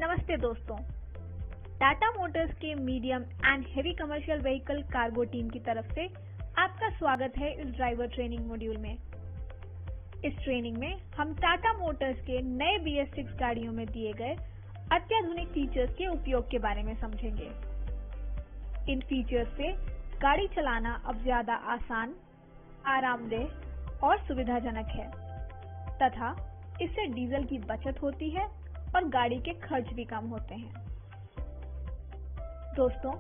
नमस्ते दोस्तों, टाटा मोटर्स के medium and heavy commercial vehicle cargo team की तरफ से आपका स्वागत है इस ड्राइवर ट्रेनिंग मॉड्यूल में। इस ट्रेनिंग में हम टाटा मोटर्स के नए BS6 गाड़ियों में दिए गए अत्याधुनिक फीचर्स के उपयोग के बारे में समझेंगे। इन फीचर्स से गाड़ी चलाना अब ज्यादा आसान, आरामदेह और सुविधाजनक है तथा इससे डीजल की बचत होती है और गाड़ी के खर्च भी कम होते हैं। दोस्तों,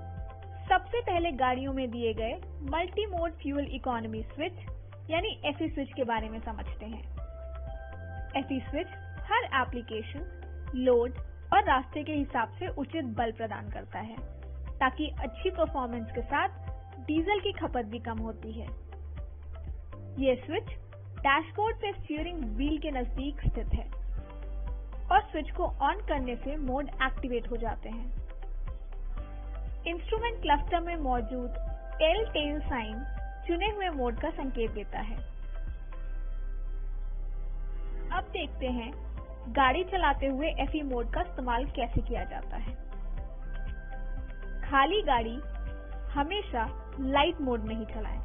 सबसे पहले गाड़ियों में दिए गए multi mode fuel economy switch यानी FE स्विच के बारे में समझते हैं। FE स्विच हर एप्लीकेशन, लोड और रास्ते के हिसाब से उचित बल प्रदान करता है ताकि अच्छी परफॉर्मेंस के साथ डीजल की खपत भी कम होती है। ये स्विच डैशबोर्ड पे स्टीयरिंग व्हील के नजदीक स्थित है और स्विच को ऑन करने से मोड एक्टिवेट हो जाते हैं। इंस्ट्रूमेंट क्लस्टर में मौजूद टेल टेल साइन चुने हुए मोड का संकेत देता है। अब देखते हैं गाड़ी चलाते हुए FE मोड का इस्तेमाल कैसे किया जाता है। खाली गाड़ी हमेशा लाइट मोड में ही चलाएं।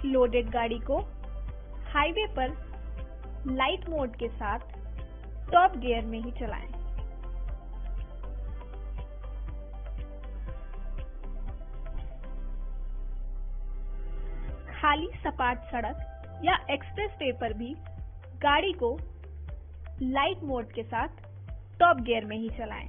लोडेड गाड़ी को हाईवे पर लाइट मोड के साथ टॉप गियर में ही चलाएं। खाली सपाट सड़क या एक्सप्रेस वे पर भी गाड़ी को लाइट मोड के साथ टॉप गियर में ही चलाएं।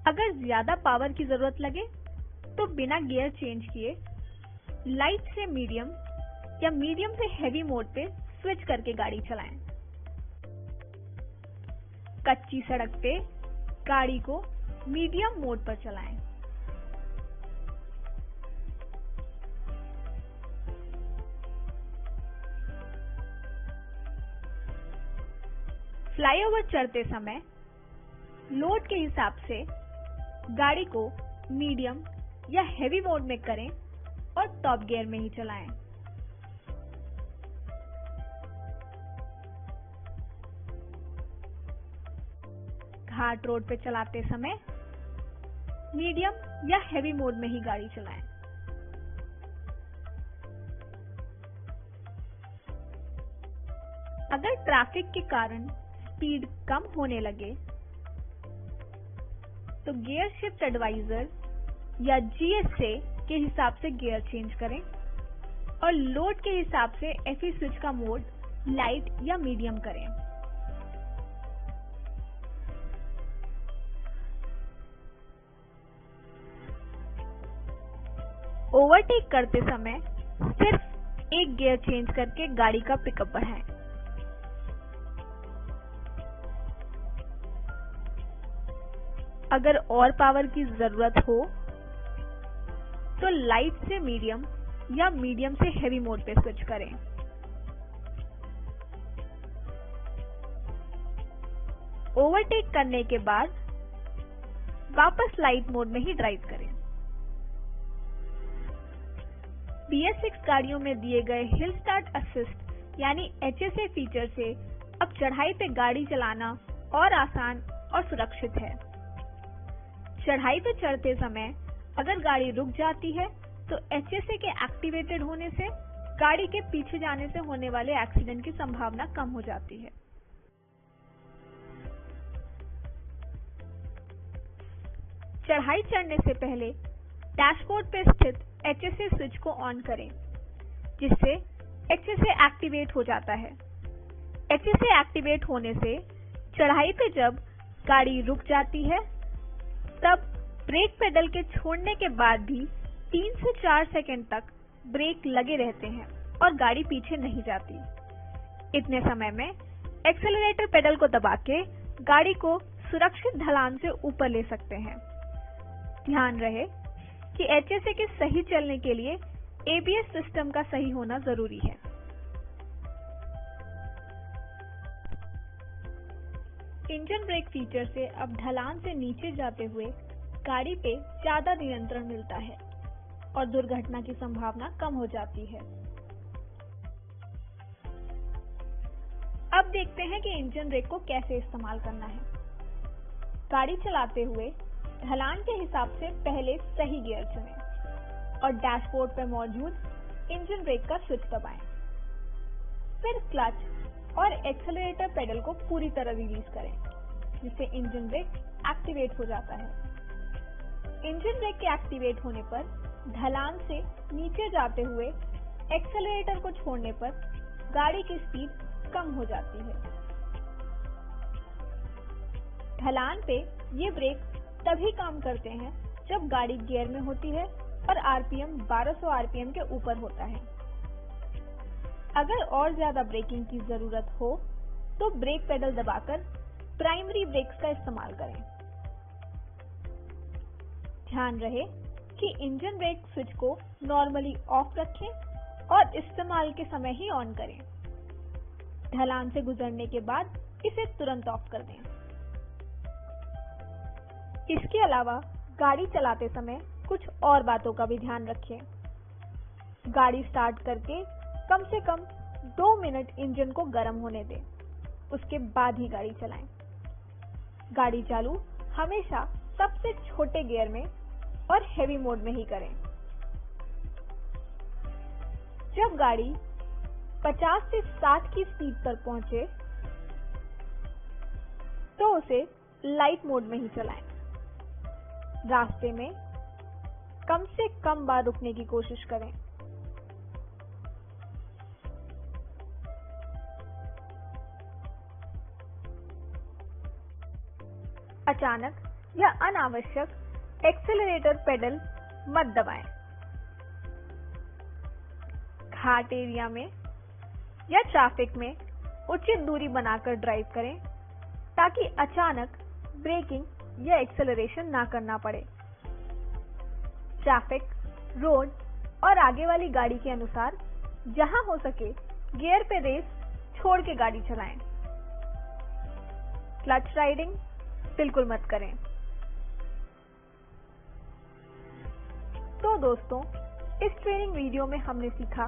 अगर ज्यादा पावर की जरूरत लगे तो बिना गियर चेंज किए लाइट से मीडियम या मीडियम से हेवी मोड पे स्विच करके गाड़ी चलाएं। कच्ची सड़क पे गाड़ी को मीडियम मोड पर चलाएं। फ्लाईओवर चढ़ते समय लोड के हिसाब से गाड़ी को मीडियम या हेवी मोड में करें और टॉप गियर में ही चलाएं। घाट रोड पे चलाते समय मीडियम या हेवी मोड में ही गाड़ी चलाएं। अगर ट्रैफिक के कारण स्पीड कम होने लगे तो गियर शिफ्ट एडवाइजर या GSA के हिसाब से गियर चेंज करें और लोड के हिसाब से FE स्विच का मोड लाइट या मीडियम करें। ओवरटेक करते समय सिर्फ एक गियर चेंज करके गाड़ी का पिकअप बढ़ाएं। अगर और पावर की जरूरत हो तो लाइट से मीडियम या मीडियम से हेवी मोड पे स्विच करें। ओवरटेक करने के बाद वापस लाइट मोड में ही ड्राइव करें। BS6 गाड़ियों में दिए गए हिल स्टार्ट असिस्ट यानी HSA फीचर से अब चढ़ाई पे गाड़ी चलाना और आसान और सुरक्षित है। चढ़ाई पे चढ़ते समय अगर गाड़ी रुक जाती है तो HSA के एक्टिवेटेड होने से गाड़ी के पीछे जाने से होने वाले एक्सीडेंट की संभावना कम हो जाती है। चढ़ाई चढ़ने से पहले डैशबोर्ड पे स्थित HSA स्विच को ऑन करें, जिससे HSA एक्टिवेट हो जाता है। HSA एक्टिवेट होने से चढ़ाई पे जब गाड़ी रुक जाती है तब ब्रेक पेडल के छोड़ने के बाद भी 3 से 4 सेकंड तक ब्रेक लगे रहते हैं और गाड़ी पीछे नहीं जाती। इतने समय में एक्सेलरेटर पेडल को दबा के गाड़ी को सुरक्षित ढलान से ऊपर ले सकते हैं। ध्यान रहे कि HSA के सही चलने के लिए ABS सिस्टम का सही होना जरूरी है। इंजन ब्रेक फीचर से अब ढलान से नीचे जाते हुए गाड़ी पे ज्यादा नियंत्रण मिलता है और दुर्घटना की संभावना कम हो जाती है। अब देखते हैं कि इंजन ब्रेक को कैसे इस्तेमाल करना है। गाड़ी चलाते हुए ढलान के हिसाब से पहले सही गियर चुनें और डैशबोर्ड पर मौजूद इंजन ब्रेक का स्विच दबाएं। फिर क्लच और एक्सेलरेटर पेडल को पूरी तरह रिलीज करें, जिससे इंजन ब्रेक एक्टिवेट हो जाता है। इंजन ब्रेक के एक्टिवेट होने पर ढलान से नीचे जाते हुए एक्सेलरेटर को छोड़ने पर गाड़ी की स्पीड कम हो जाती है। ढलान पे ये ब्रेक तभी काम करते हैं जब गाड़ी गियर में होती है और आरपीएम 1200 आरपीएम के ऊपर होता है। अगर और ज्यादा ब्रेकिंग की जरूरत हो तो ब्रेक पेडल दबाकर प्राइमरी ब्रेक्स का इस्तेमाल करें। ध्यान रहे कि इंजन ब्रेक स्विच को नॉर्मली ऑफ रखें और इस्तेमाल के समय ही ऑन करें। ढलान से गुजरने के बाद इसे तुरंत ऑफ कर दें। इसके अलावा गाड़ी चलाते समय कुछ और बातों का भी ध्यान रखें। गाड़ी स्टार्ट करके कम से कम 2 मिनट इंजन को गर्म होने दें, उसके बाद ही गाड़ी चलाएं। गाड़ी चालू हमेशा सबसे छोटे गियर में और हेवी मोड में ही करें। जब गाड़ी 50 से 60 की स्पीड पर पहुंचे तो उसे लाइट मोड में ही चलाएं। रास्ते में कम से कम बार रुकने की कोशिश करें। अचानक या अनावश्यक एक्सेलरेटर पेडल मत दबाएं। घाट एरिया में या ट्रैफिक में उचित दूरी बनाकर ड्राइव करें ताकि अचानक ब्रेकिंग या एक्सेलरेशन ना करना पड़े। ट्रैफिक, रोड और आगे वाली गाड़ी के अनुसार जहां हो सके गियर पे रेस छोड़ के गाड़ी चलाएं। क्लच राइडिंग बिल्कुल मत करें। तो दोस्तों, इस ट्रेनिंग वीडियो में हमने सीखा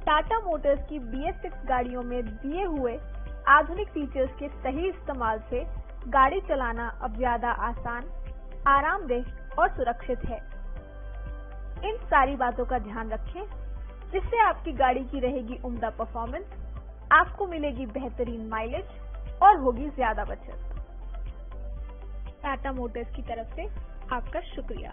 टाटा मोटर्स की BS6 गाड़ियों में दिए हुए आधुनिक फीचर्स के सही इस्तेमाल से गाड़ी चलाना अब ज्यादा आसान, आरामदेह और सुरक्षित है। इन सारी बातों का ध्यान रखें, जिससे आपकी गाड़ी की रहेगी उम्दा परफॉर्मेंस, आपको मिलेगी बेहतरीन माइलेज और होगी ज्यादा बचत। टाटा मोटर्स की तरफ से आपका शुक्रिया।